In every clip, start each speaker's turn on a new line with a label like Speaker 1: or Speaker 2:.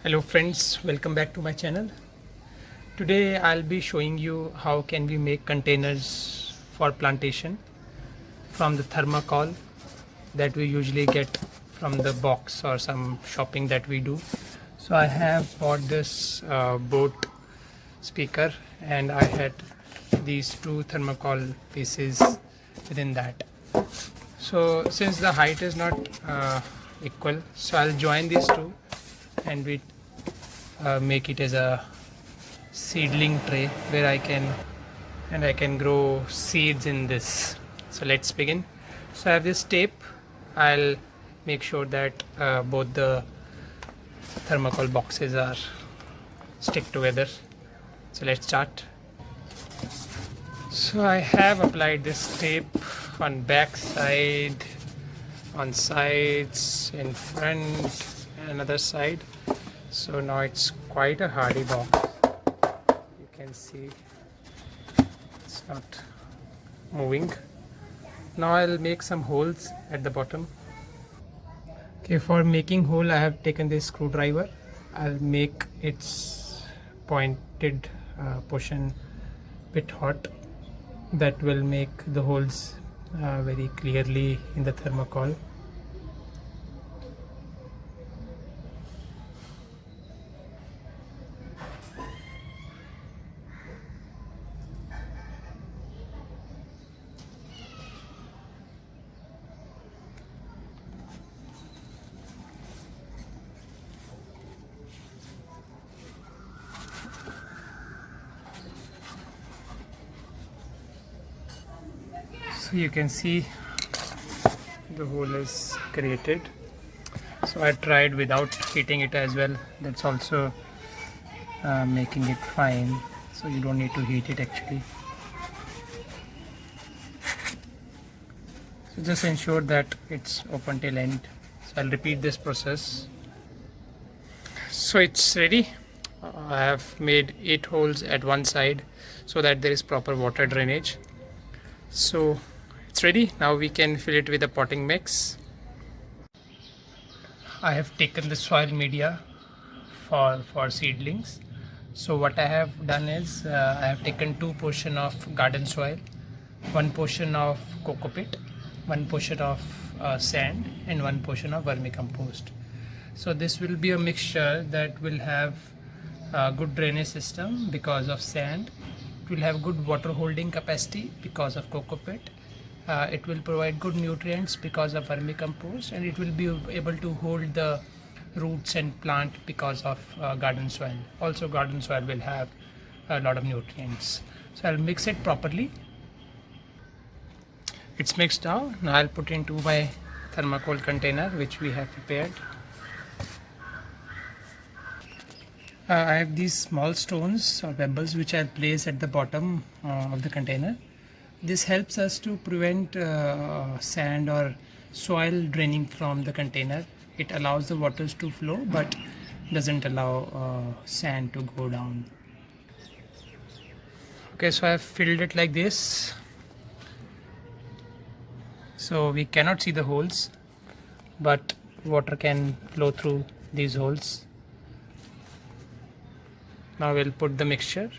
Speaker 1: Hello friends, welcome back to my channel. Today I'll be showing you how can we make containers for plantation from the thermocol that we usually get from the box or some shopping that we do. So I have bought this boat speaker and I had these two thermocol pieces within that. So since the height is not equal, so I'll join these two and we make it as a seedling tray where I can grow seeds in this. So let's begin. So I have this tape. I'll make sure that both the thermocol boxes are stick together. So let's start. So I have applied this tape on back side, on sides, in front, and another side. So now it's quite a hardy box. You can see it's not moving. Now I'll make some holes at the bottom. Okay, for making hole I have taken this screwdriver. I'll make its pointed portion bit hot. That will make the holes very clearly in the thermocol. So you can see the hole is created. So I tried without heating it as well. That's also making it fine. So you don't need to heat it actually. So just ensure that it's open till end. So I'll repeat this process. So it's ready. I have made 8 holes at one side so that there is proper water drainage. So it's ready. Now we can fill it with a potting mix. I have taken the soil media for seedlings. So what I have done is I have taken 2 portion of garden soil, 1 portion of coco pit, 1 portion of sand and 1 portion of vermicompost. So this will be a mixture that will have a good drainage system because of sand. It will have good water holding capacity because of coco pit. It will provide good nutrients because of vermicompost, and it will be able to hold the roots and plant because of garden soil. Also garden soil will have a lot of nutrients. So I'll mix it properly. It's mixed now. Now I'll put into my thermocol container which we have prepared. I have these small stones or pebbles which I'll place at the bottom of the container. This helps us to prevent sand or soil draining from the container. It allows the waters to flow but doesn't allow sand to go down. Okay, so I have filled it like this. So we cannot see the holes, but water can flow through these holes. Now we'll put the mixture.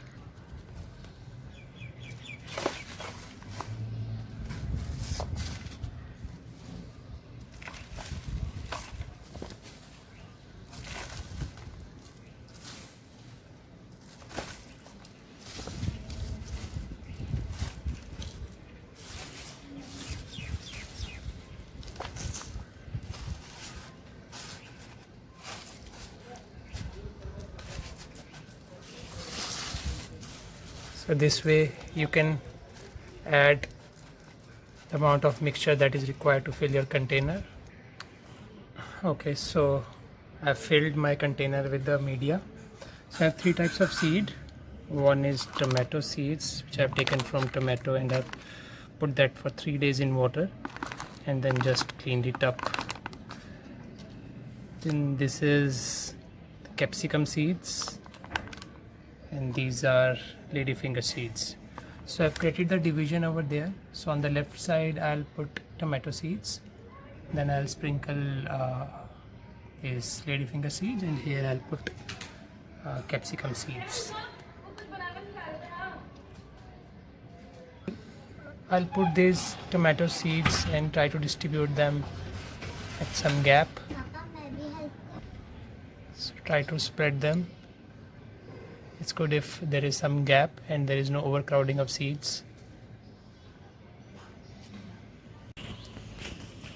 Speaker 1: So this way you can add the amount of mixture that is required to fill your container. Okay, so I've filled my container with the media. So I have 3 types of seed. One is tomato seeds which I've taken from tomato, and I've put that for 3 days in water and then just cleaned it up. Then this is capsicum seeds, and these are ladyfinger seeds. So I've created the division over there. So on the left side I'll put tomato seeds, then I'll sprinkle is ladyfinger seeds, and here I'll put capsicum seeds. I'll put these tomato seeds and try to distribute them at some gap. So try to spread them. It's good if there is some gap and there is no overcrowding of seeds.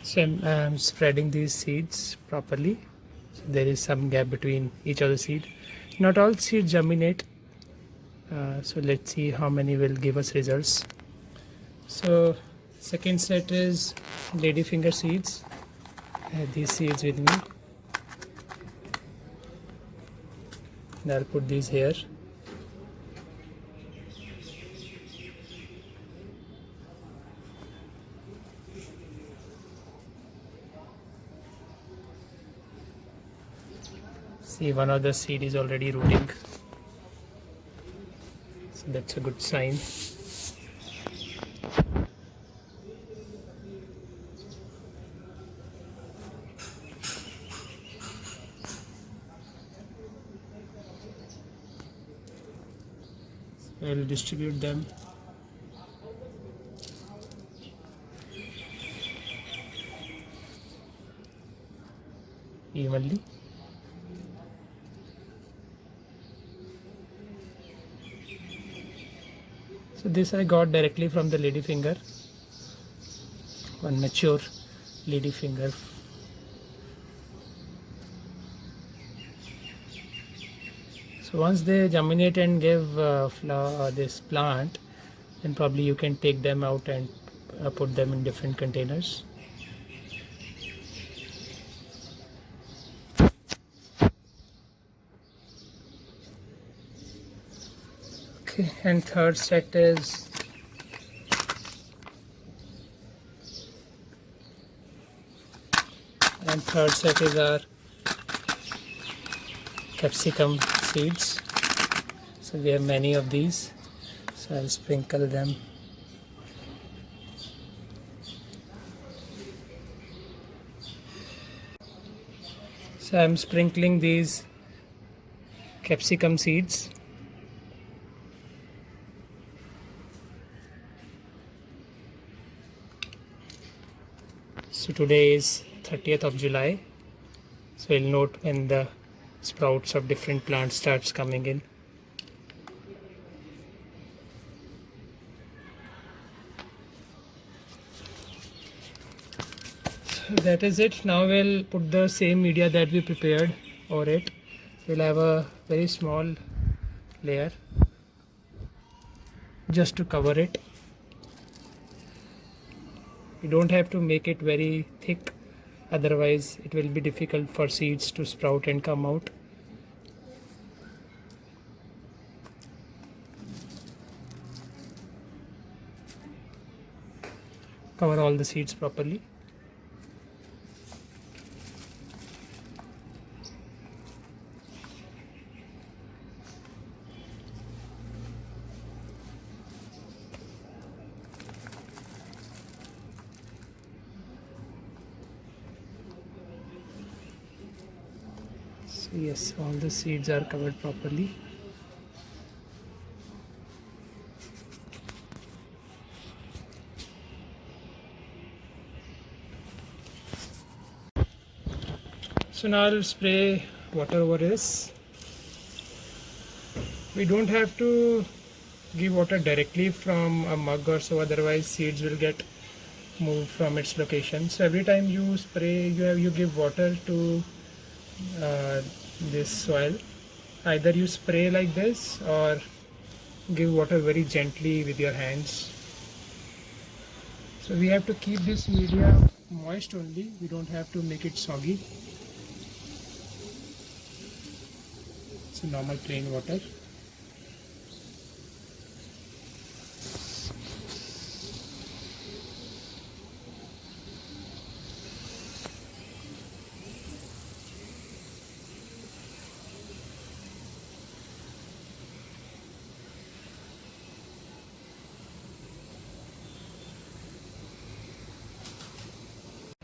Speaker 1: So I'm spreading these seeds properly. So there is some gap between each of the seed. Not all seeds germinate. So let's see how many will give us results. So second set is ladyfinger seeds. I have these seeds with me. And I'll put these here. See, one of the seed is already rooting. So that's a good sign. I will distribute them evenly. So this I got directly from the ladyfinger, one mature ladyfinger. So once they germinate and give this plant, then probably you can take them out and put them in different containers. Okay, and third set is our capsicum seeds. So we have many of these, so I'll sprinkle them. So I'm sprinkling these capsicum seeds. So today is 30th of July. So you'll note when the sprouts of different plants starts coming in. So that is it. Now we'll put the same media that we prepared over it. We'll have a very small layer just to cover it. You don't have to make it very thick, otherwise it will be difficult for seeds to sprout and come out. Cover all the seeds properly. So yes, all the seeds are covered properly. So now I'll spray water over this. We don't have to give water directly from a mug or so, otherwise seeds will get moved from its location. So every time you spray, you give water to this soil. Either you spray like this or give water very gently with your hands. So we have to keep this media moist only. We don't have to make it soggy. It's a normal plain water.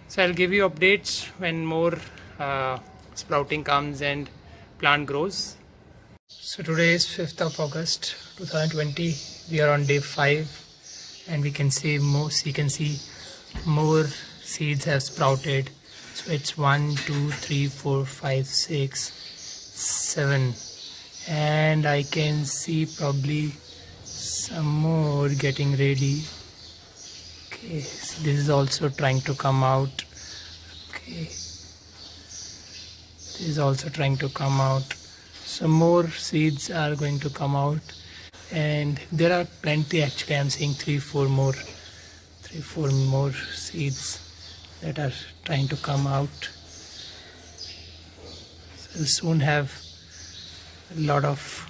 Speaker 1: So I'll give you updates when more sprouting comes and plant grows. So today is 5th of August 2020. We are on day 5 and we can see more seeds have sprouted. So it's 1 2 3 4 5 6 7 and I can see probably some more getting ready. Okay, so this is also trying to come out. Okay, this is also trying to come out. Some more seeds are going to come out, and there are plenty. Actually, I'm seeing 3-4 more seeds that are trying to come out. So we'll soon have a lot of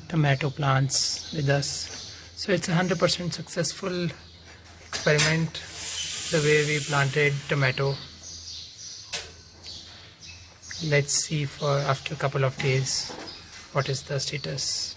Speaker 1: tomato plants with us. So it's 100% successful experiment, the way we planted tomato. Let's see for after a couple of days what is the status.